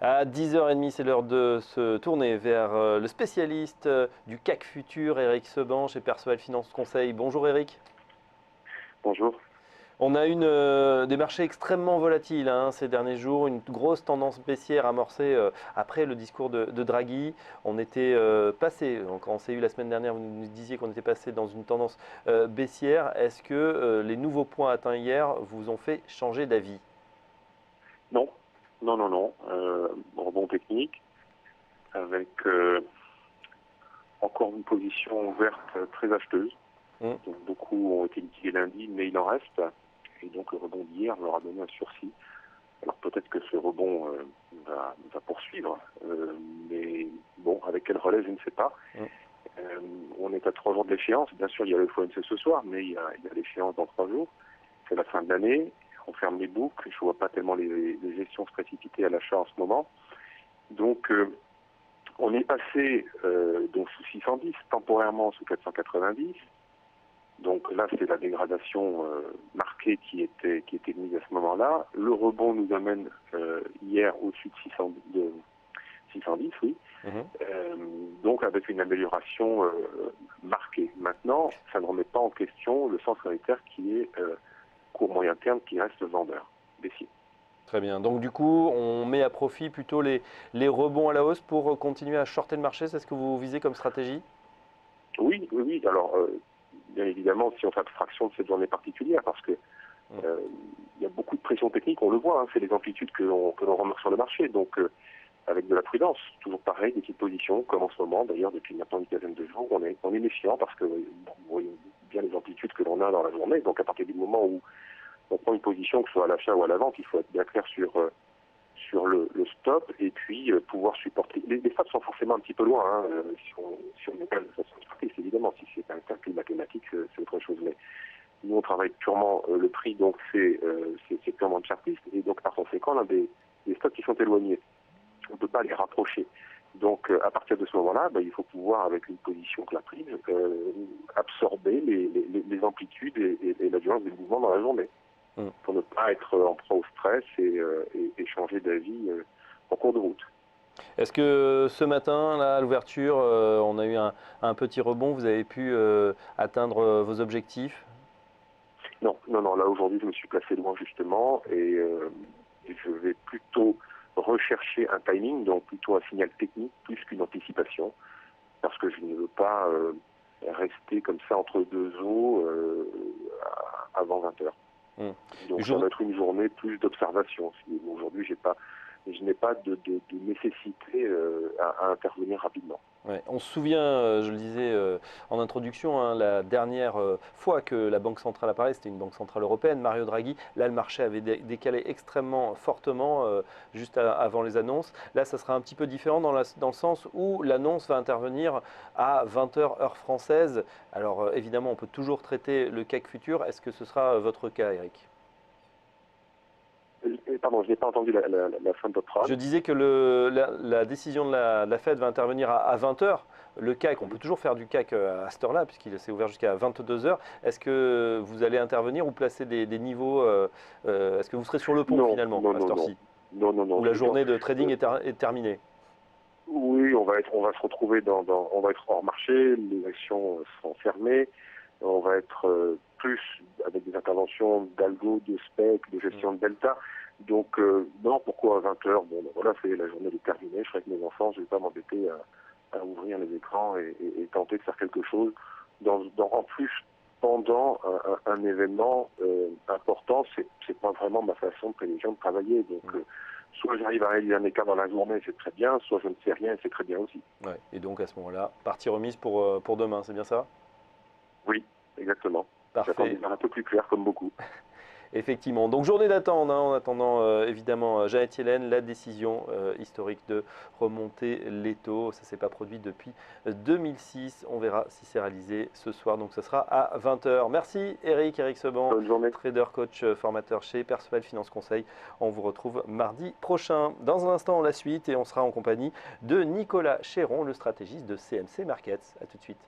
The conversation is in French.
À 10h30, c'est l'heure de se tourner vers le spécialiste du CAC Futur, Eric Seban, chez Perceval Finance Conseil. Bonjour Eric. Bonjour. On a des marchés extrêmement volatiles ces derniers jours, une grosse tendance baissière amorcée après le discours de Draghi. On était passé, quand on s'est eu la semaine dernière, vous nous disiez qu'on était passé dans une tendance baissière. Est-ce que les nouveaux points atteints hier vous ont fait changer d'avis? Non, non, non, non. Rebond technique avec encore une position ouverte très acheteuse. Hum. Donc beaucoup ont été liquidés lundi, mais il en reste. Et donc le rebond d'hier leur a donné un sursis. Alors peut-être que ce rebond va poursuivre, mais bon, avec quel relais, je ne sais pas. Hum. On est à 3 jours de l'échéance. Bien sûr, il y a le FOMC ce soir, mais il y a l'échéance dans 3 jours. C'est la fin de l'année. On ferme les boucles. Je ne vois pas tellement les gestions se précipiter à l'achat en ce moment. Donc, on est passé donc sous 610, temporairement sous 490. Donc là, c'est la dégradation marquée qui était mise à ce moment-là. Le rebond nous amène hier au-dessus de 610, oui. Donc avec une amélioration marquée. Maintenant, ça ne remet pas en question le sens monétaire qui est court moyen terme, qui reste vendeur, baissier. Très bien. Donc du coup, on met à profit plutôt les rebonds à la hausse pour continuer à shorter le marché. C'est ce que vous visez comme stratégie? Oui, oui, oui. Alors, bien évidemment, si on fait abstraction de cette journée particulière, parce que il y a beaucoup de pression technique, on le voit, c'est les amplitudes que l'on remarque sur le marché. Donc, avec de la prudence, toujours pareil, des petites positions, comme en ce moment, d'ailleurs, depuis maintenant une quinzaine de jours, on est méfiant parce que vous voyez bien les amplitudes que l'on a dans la journée. Donc, à partir du moment où on prend une position, que ce soit à l'achat ou à la vente, il faut être bien clair sur le stop et puis pouvoir supporter. Les stops sont forcément un petit peu loin, si on n'est pas de façon stratégiste, évidemment. Si c'est un calcul mathématique, c'est autre chose. Mais nous, on travaille purement le prix, donc c'est purement chartiste. Et donc, par conséquent, on a des stocks qui sont éloignés. On ne peut pas les rapprocher. Donc, à partir de ce moment-là, il faut pouvoir, avec une position que la prise, absorber les amplitudes et la violence des mouvements dans la journée, pour ne pas être en proie au stress et changer d'avis en cours de route. Est-ce que ce matin, là, à l'ouverture, on a eu un petit rebond, vous avez pu atteindre vos objectifs? Non, non, non. Là, aujourd'hui, je me suis placé loin, justement, et je vais plutôt rechercher un timing, donc plutôt un signal technique, plus qu'une anticipation, parce que je ne veux pas rester comme ça entre deux eaux avant 20 heures. Donc, ça va être une journée plus d'observation. Aujourd'hui, je n'ai pas de nécessité à intervenir rapidement. Ouais, on se souvient, je le disais en introduction, la dernière fois que la Banque centrale apparaît, c'était une banque centrale européenne, Mario Draghi. Là, le marché avait décalé extrêmement fortement juste avant les annonces. Là, ça sera un petit peu différent dans le sens où l'annonce va intervenir à 20h heure française. Alors évidemment, on peut toujours traiter le CAC futur. Est-ce que ce sera votre cas, Eric? Pardon, je n'ai pas entendu la fin de votre phrase. Je disais que la décision de la Fed va intervenir à 20h. Le CAC, on peut toujours faire du CAC à cette heure-là, puisqu'il s'est ouvert jusqu'à 22h. Est-ce que vous allez intervenir ou placer des niveaux est-ce que vous serez sur le pont Non, finalement non, à cette non, non, heure-ci? non, non, non. Où la journée de trading est terminée? Oui, on va se retrouver on va être hors marché, les actions seront fermées, on va être plus avec des interventions d'algo, de spec, de gestion de delta. Donc, non, pourquoi à 20 heures? Bon, voilà, c'est la journée est terminée, je serai avec mes enfants, je ne vais pas m'embêter à ouvrir les écrans et tenter de faire quelque chose. En plus, pendant un événement important, c'est pas vraiment ma façon de prévision de travailler. Donc, soit j'arrive à réaliser un écart dans la journée, c'est très bien, soit je ne fais rien, c'est très bien aussi. Ouais. Et donc à ce moment-là, partie remise pour demain, c'est bien ça? Oui, exactement. J'attends Parfait. des heures un peu plus claires comme beaucoup. Effectivement. Donc journée d'attente en attendant évidemment Jeannette Yellen, la décision historique de remonter les taux. Ça ne s'est pas produit depuis 2006. On verra si c'est réalisé ce soir. Donc ce sera à 20h. Merci Eric Seban, Bonne journée. trader coach formateur chez Perceval Finance Conseil. On vous retrouve mardi prochain. Dans un instant, la suite et on sera en compagnie de Nicolas Chéron, le stratégiste de CMC Markets. A tout de suite.